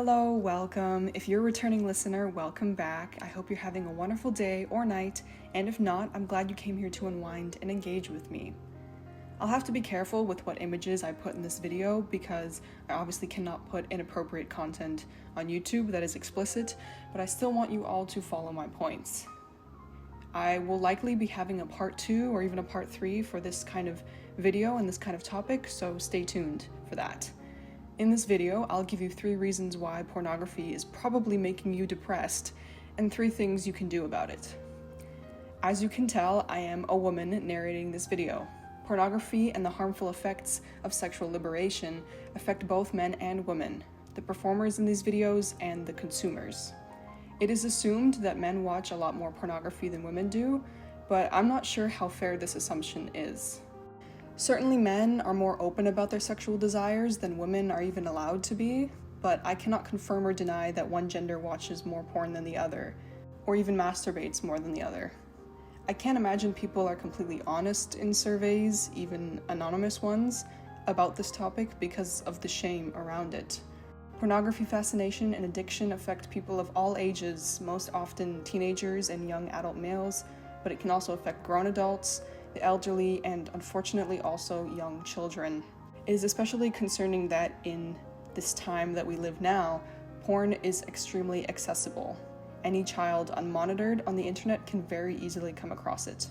Hello, welcome. If you're a returning listener, welcome back. I hope you're having a wonderful day or night, and if not, I'm glad you came here to unwind and engage with me. I'll have to be careful with what images I put in this video because I obviously cannot put inappropriate content on YouTube that is explicit, but I still want you all to follow my points. I will likely be having a part 2 or even a part 3 for this kind of video and this kind of topic, so stay tuned for that. In this video, I'll give you 3 reasons why pornography is probably making you depressed and 3 things you can do about it. As you can tell, I am a woman narrating this video. Pornography and the harmful effects of sexual liberation affect both men and women, the performers in these videos and the consumers. It is assumed that men watch a lot more pornography than women do, but I'm not sure how fair this assumption is. Certainly men are more open about their sexual desires than women are even allowed to be, but I cannot confirm or deny that one gender watches more porn than the other, or even masturbates more than the other. I can't imagine people are completely honest in surveys, even anonymous ones, about this topic because of the shame around it. Pornography fascination and addiction affect people of all ages, most often teenagers and young adult males, but it can also affect grown adults, the elderly, and unfortunately also young children. It is especially concerning that in this time that we live now, porn is extremely accessible. Any child unmonitored on the internet can very easily come across it.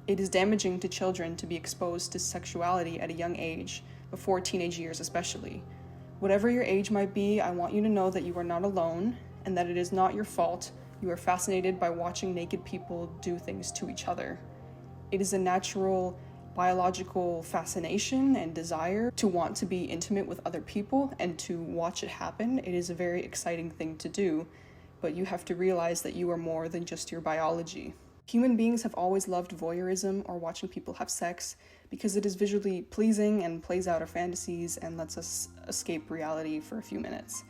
It is damaging to children to be exposed to sexuality at a young age, before teenage years especially. Whatever your age might be, I want you to know that you are not alone and that it is not your fault you are fascinated by watching naked people do things to each other. It is a natural biological fascination and desire to want to be intimate with other people and to watch it happen. It is a very exciting thing to do, but you have to realize that you are more than just your biology. Human beings have always loved voyeurism or watching people have sex because it is visually pleasing and plays out our fantasies and lets us escape reality for a few minutes.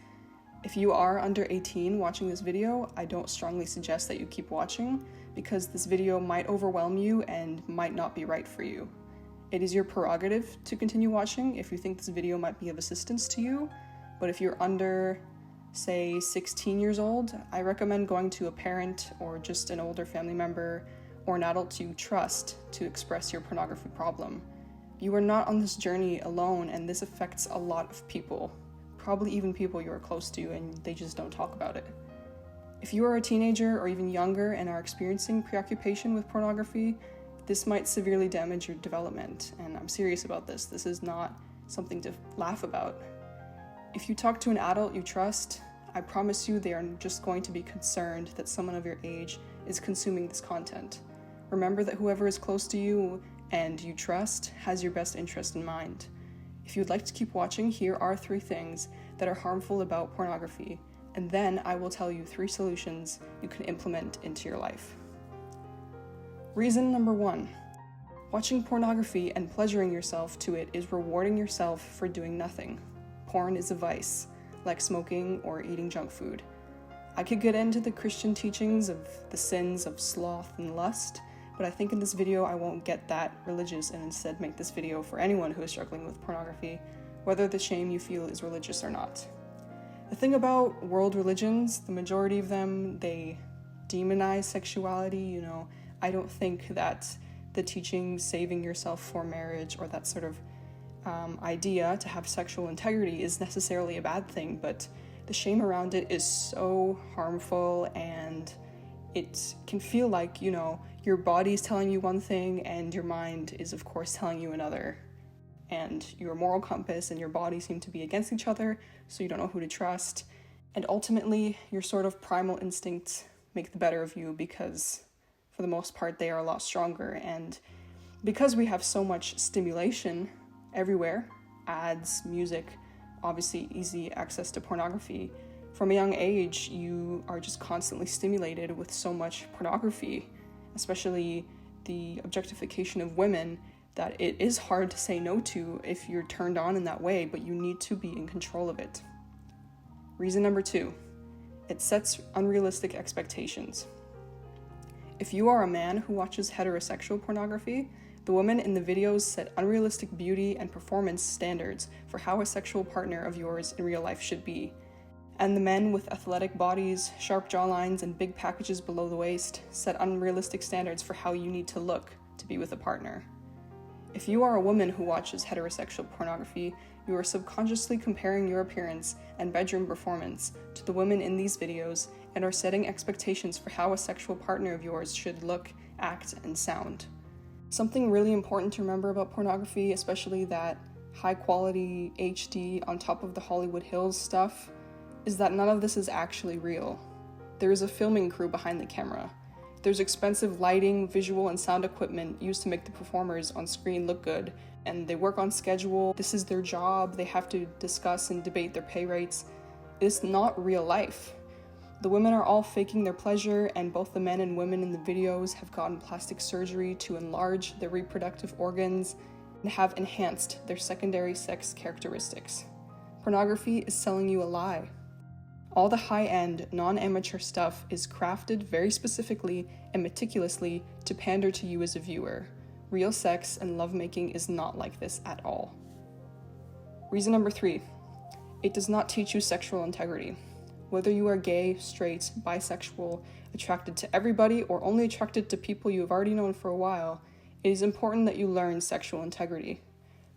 If you are under 18 watching this video, I don't strongly suggest that you keep watching because this video might overwhelm you and might not be right for you. It is your prerogative to continue watching if you think this video might be of assistance to you, but if you're under, say, 16 years old, I recommend going to a parent or just an older family member or an adult you trust to express your pornography problem. You are not on this journey alone, and this affects a lot of people, probably even people you are close to, and they just don't talk about it. If you are a teenager or even younger and are experiencing preoccupation with pornography, this might severely damage your development, and I'm serious about this. This is not something to laugh about. If you talk to an adult you trust, I promise you they are just going to be concerned that someone of your age is consuming this content. Remember that whoever is close to you and you trust has your best interest in mind. If you'd like to keep watching, here are 3 things that are harmful about pornography, and then I will tell you 3 solutions you can implement into your life. Reason number 1. Watching pornography and pleasuring yourself to it is rewarding yourself for doing nothing. Porn is a vice, like smoking or eating junk food. I could get into the Christian teachings of the sins of sloth and lust, but I think in this video I won't get that religious and instead make this video for anyone who is struggling with pornography, whether the shame you feel is religious or not. The thing about world religions, the majority of them, they demonize sexuality. I don't think that the teaching saving yourself for marriage or that sort of idea to have sexual integrity is necessarily a bad thing, but the shame around it is so harmful, and it can feel like, your body's telling you one thing and your mind is of course telling you another. And your moral compass and your body seem to be against each other, so you don't know who to trust. And ultimately, your sort of primal instincts make the better of you because, for the most part, they are a lot stronger. And because we have so much stimulation everywhere, ads, music, obviously easy access to pornography, from a young age, you are just constantly stimulated with so much pornography, especially the objectification of women, that it is hard to say no to if you're turned on in that way, but you need to be in control of it. Reason number 2, it sets unrealistic expectations. If you are a man who watches heterosexual pornography, the women in the videos set unrealistic beauty and performance standards for how a sexual partner of yours in real life should be. And the men with athletic bodies, sharp jawlines, and big packages below the waist set unrealistic standards for how you need to look to be with a partner. If you are a woman who watches heterosexual pornography, you are subconsciously comparing your appearance and bedroom performance to the women in these videos and are setting expectations for how a sexual partner of yours should look, act, and sound. Something really important to remember about pornography, especially that high-quality HD on top of the Hollywood Hills stuff, is that none of this is actually real. There is a filming crew behind the camera. There's expensive lighting, visual, and sound equipment used to make the performers on screen look good, and they work on schedule. This is their job. They have to discuss and debate their pay rates. It's not real life. The women are all faking their pleasure, and both the men and women in the videos have gotten plastic surgery to enlarge their reproductive organs and have enhanced their secondary sex characteristics. Pornography is selling you a lie. All the high-end, non-amateur stuff is crafted very specifically and meticulously to pander to you as a viewer. Real sex and lovemaking is not like this at all. Reason number 3, it does not teach you sexual integrity. Whether you are gay, straight, bisexual, attracted to everybody, or only attracted to people you have already known for a while, it is important that you learn sexual integrity.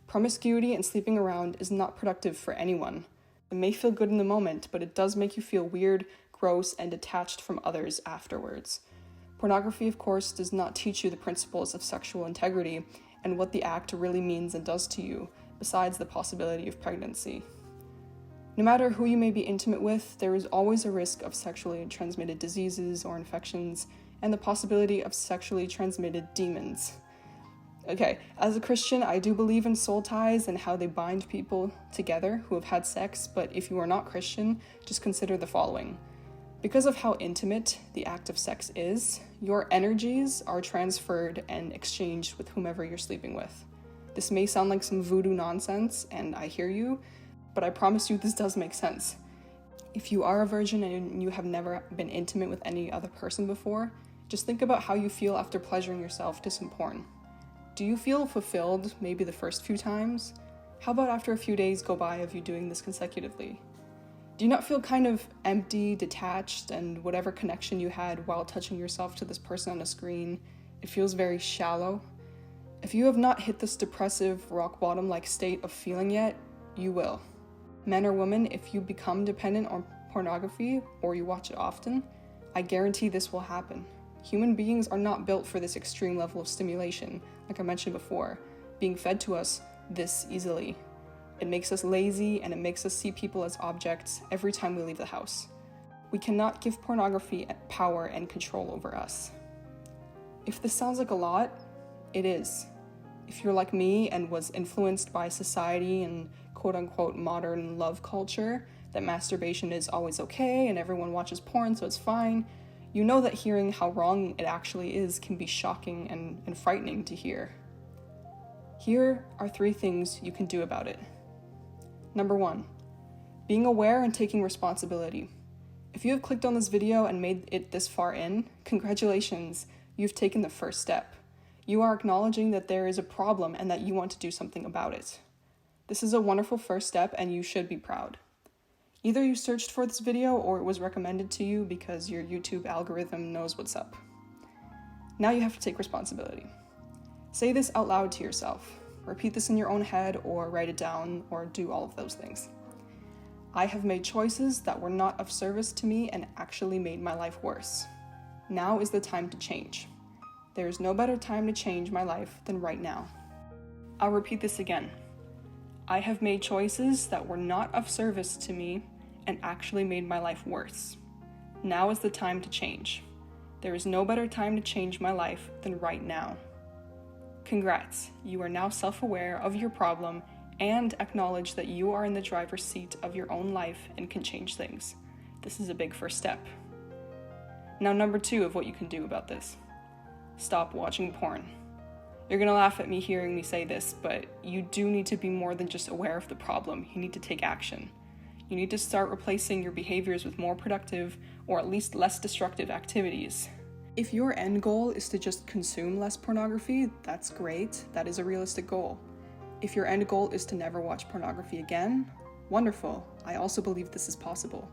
Promiscuity and sleeping around is not productive for anyone. It may feel good in the moment, but it does make you feel weird, gross, and detached from others afterwards. Pornography, of course, does not teach you the principles of sexual integrity and what the act really means and does to you, besides the possibility of pregnancy. No matter who you may be intimate with, there is always a risk of sexually transmitted diseases or infections, and the possibility of sexually transmitted demons. Okay, as a Christian, I do believe in soul ties and how they bind people together who have had sex, but if you are not Christian, just consider the following. Because of how intimate the act of sex is, your energies are transferred and exchanged with whomever you're sleeping with. This may sound like some voodoo nonsense, and I hear you, but I promise you this does make sense. If you are a virgin and you have never been intimate with any other person before, just think about how you feel after pleasuring yourself to some porn. Do you feel fulfilled maybe the first few times? How about after a few days go by of you doing this consecutively? Do you not feel kind of empty, detached, and whatever connection you had while touching yourself to this person on a screen, it feels very shallow? If you have not hit this depressive, rock bottom-like state of feeling yet, you will. Men or women, if you become dependent on pornography or you watch it often, I guarantee this will happen. Human beings are not built for this extreme level of stimulation, like I mentioned before, being fed to us this easily. It makes us lazy and it makes us see people as objects every time we leave the house. We cannot give pornography power and control over us. If this sounds like a lot, it is. If you're like me and was influenced by society and quote-unquote modern love culture, that masturbation is always okay and everyone watches porn so it's fine, you know that hearing how wrong it actually is can be shocking and frightening to hear. Here are 3 things you can do about it. Number 1, being aware and taking responsibility. If you have clicked on this video and made it this far in, congratulations, you've taken the first step. You are acknowledging that there is a problem and that you want to do something about it. This is a wonderful first step and you should be proud. Either you searched for this video or it was recommended to you because your YouTube algorithm knows what's up. Now you have to take responsibility. Say this out loud to yourself. Repeat this in your own head or write it down or do all of those things. I have made choices that were not of service to me and actually made my life worse. Now is the time to change. There is no better time to change my life than right now. I'll repeat this again. I have made choices that were not of service to me and actually made my life worse. Now is the time to change. There is no better time to change my life than right now. Congrats, you are now self-aware of your problem and acknowledge that you are in the driver's seat of your own life and can change things. This is a big first step. Now, number 2 of what you can do about this. Stop watching porn. You're gonna laugh at me hearing me say this, but you do need to be more than just aware of the problem. You need to take action. You need to start replacing your behaviors with more productive, or at least less destructive activities. If your end goal is to just consume less pornography, that's great. That is a realistic goal. If your end goal is to never watch pornography again, wonderful. I also believe this is possible.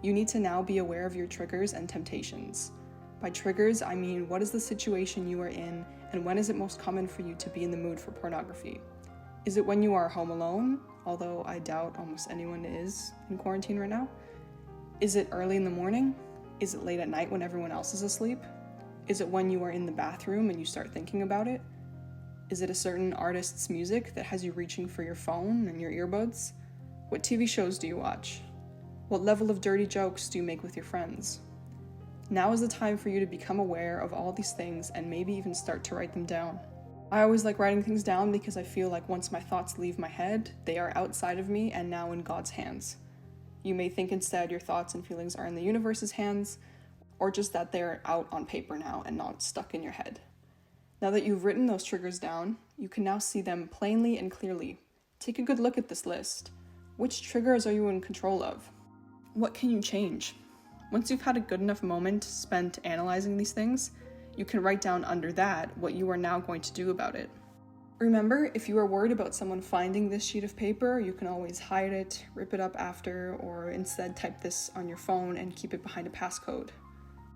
You need to now be aware of your triggers and temptations. By triggers, I mean what is the situation you are in and when is it most common for you to be in the mood for pornography? Is it when you are home alone, although I doubt almost anyone is in quarantine right now? Is it early in the morning? Is it late at night when everyone else is asleep? Is it when you are in the bathroom and you start thinking about it? Is it a certain artist's music that has you reaching for your phone and your earbuds? What TV shows do you watch? What level of dirty jokes do you make with your friends? Now is the time for you to become aware of all these things and maybe even start to write them down. I always like writing things down because I feel like once my thoughts leave my head, they are outside of me and now in God's hands. You may think instead your thoughts and feelings are in the universe's hands, or just that they're out on paper now and not stuck in your head. Now that you've written those triggers down, you can now see them plainly and clearly. Take a good look at this list. Which triggers are you in control of? What can you change? Once you've had a good enough moment spent analyzing these things, you can write down under that what you are now going to do about it. Remember, if you are worried about someone finding this sheet of paper, you can always hide it, rip it up after, or instead type this on your phone and keep it behind a passcode.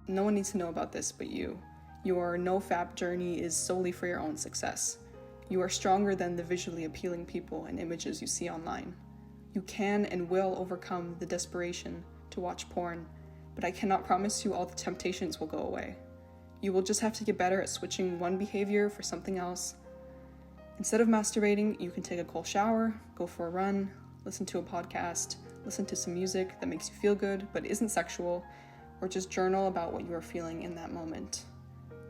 No one needs to know about this but you. Your no-fap journey is solely for your own success. You are stronger than the visually appealing people and images you see online. You can and will overcome the desperation to watch porn, but I cannot promise you all the temptations will go away. You will just have to get better at switching one behavior for something else. Instead of masturbating, you can take a cold shower, go for a run, listen to a podcast, listen to some music that makes you feel good but isn't sexual, or just journal about what you are feeling in that moment.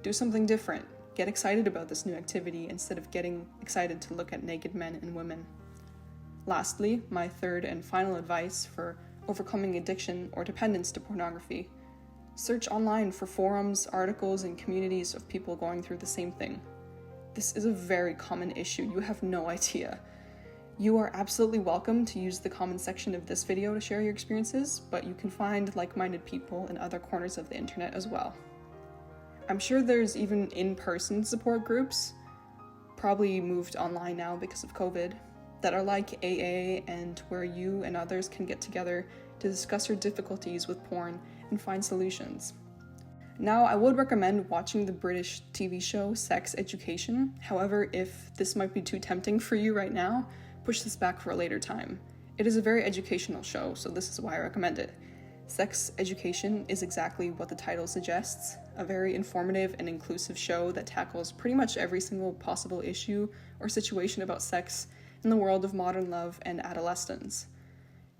Do something different. Get excited about this new activity instead of getting excited to look at naked men and women. Lastly, my third and final advice for overcoming addiction or dependence to pornography. Search online for forums, articles, and communities of people going through the same thing. This is a very common issue, you have no idea. You are absolutely welcome to use the comment section of this video to share your experiences, but you can find like-minded people in other corners of the internet as well. I'm sure there's even in-person support groups, probably moved online now because of COVID, that are like AA and where you and others can get together to discuss your difficulties with porn and find solutions. Now, I would recommend watching the British TV show Sex Education. However, if this might be too tempting for you right now, push this back for a later time. It is a very educational show, so this is why I recommend it. Sex Education is exactly what the title suggests, a very informative and inclusive show that tackles pretty much every single possible issue or situation about sex in the world of modern love and adolescence.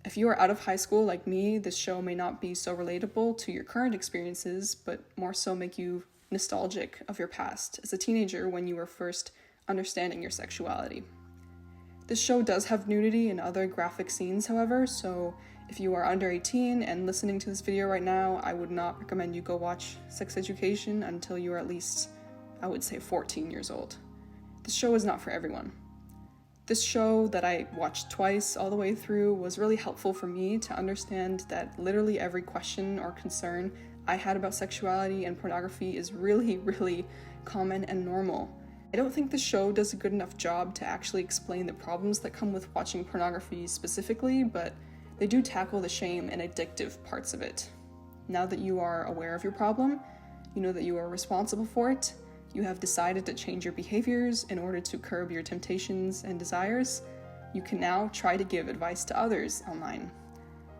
If you are out of high school like me, this show may not be so relatable to your current experiences, but more so make you nostalgic of your past as a teenager when you were first understanding your sexuality. This show does have nudity and other graphic scenes, however, so if you are under 18 and listening to this video right now, I would not recommend you go watch Sex Education until you are at least, I would say, 14 years old. This show is not for everyone. This show that I watched twice all the way through was really helpful for me to understand that literally every question or concern I had about sexuality and pornography is really, really common and normal. I don't think the show does a good enough job to actually explain the problems that come with watching pornography specifically, but they do tackle the shame and addictive parts of it. Now that you are aware of your problem, you know that you are responsible for it, you have decided to change your behaviors in order to curb your temptations and desires, you can now try to give advice to others online.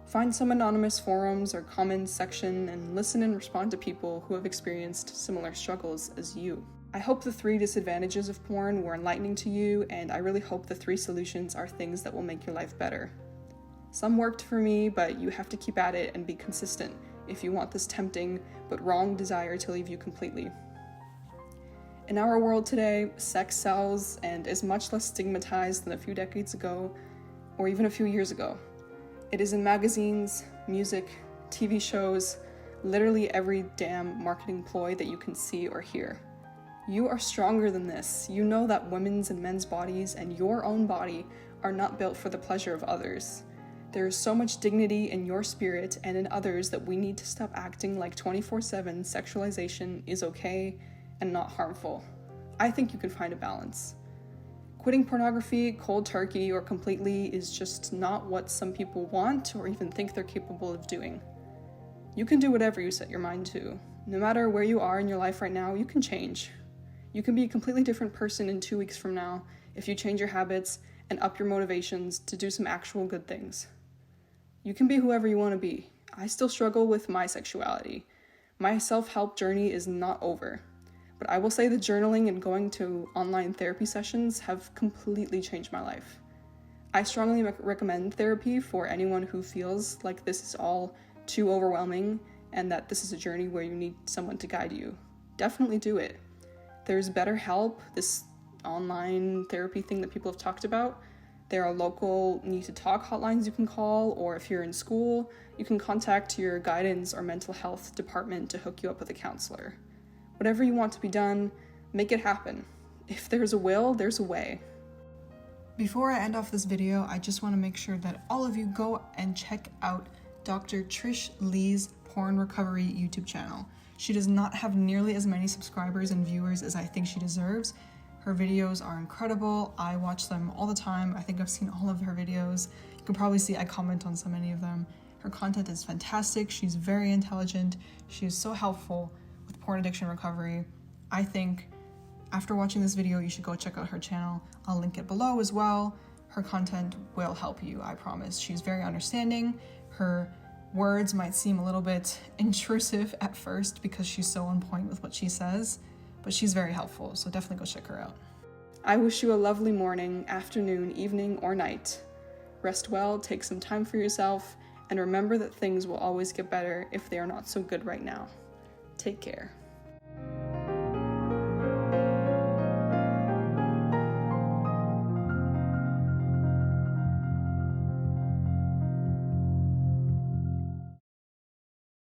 Find some anonymous forums or comments section and listen and respond to people who have experienced similar struggles as you. I hope the 3 disadvantages of porn were enlightening to you, and I really hope the 3 solutions are things that will make your life better. Some worked for me, but you have to keep at it and be consistent if you want this tempting but wrong desire to leave you completely. In our world today, sex sells and is much less stigmatized than a few decades ago, or even a few years ago. It is in magazines, music, TV shows, literally every damn marketing ploy that you can see or hear. You are stronger than this. You know that women's and men's bodies and your own body are not built for the pleasure of others. There is so much dignity in your spirit and in others that we need to stop acting like 24/7 sexualization is okay and not harmful. I think you can find a balance. Quitting pornography cold turkey or completely is just not what some people want or even think they're capable of doing. You can do whatever you set your mind to. No matter where you are in your life right now, you can change. You can be a completely different person in 2 weeks from now if you change your habits and up your motivations to do some actual good things. You can be whoever you want to be. I still struggle with my sexuality. My self-help journey is not over. But I will say that journaling and going to online therapy sessions have completely changed my life. I strongly recommend therapy for anyone who feels like this is all too overwhelming and that this is a journey where you need someone to guide you. Definitely do it. There's BetterHelp, this online therapy thing that people have talked about. There are local need to talk hotlines you can call, or if you're in school, you can contact your guidance or mental health department to hook you up with a counselor. Whatever you want to be done, make it happen. If there's a will, there's a way. Before I end off this video, I just want to make sure that all of you go and check out Dr. Trish Lee's Porn Recovery YouTube channel. She does not have nearly as many subscribers and viewers as I think she deserves. Her videos are incredible. I watch them all the time. I think I've seen all of her videos. You can probably see I comment on so many of them. Her content is fantastic. She's very intelligent. She is so helpful with porn addiction recovery. I think after watching this video, you should go check out her channel. I'll link it below as well. Her content will help you, I promise. She's very understanding. Her words might seem a little bit intrusive at first because she's so on point with what she says, but she's very helpful, so definitely go check her out. I wish you a lovely morning, afternoon, evening, or night. Rest well, take some time for yourself, and remember that things will always get better if they are not so good right now. Take care.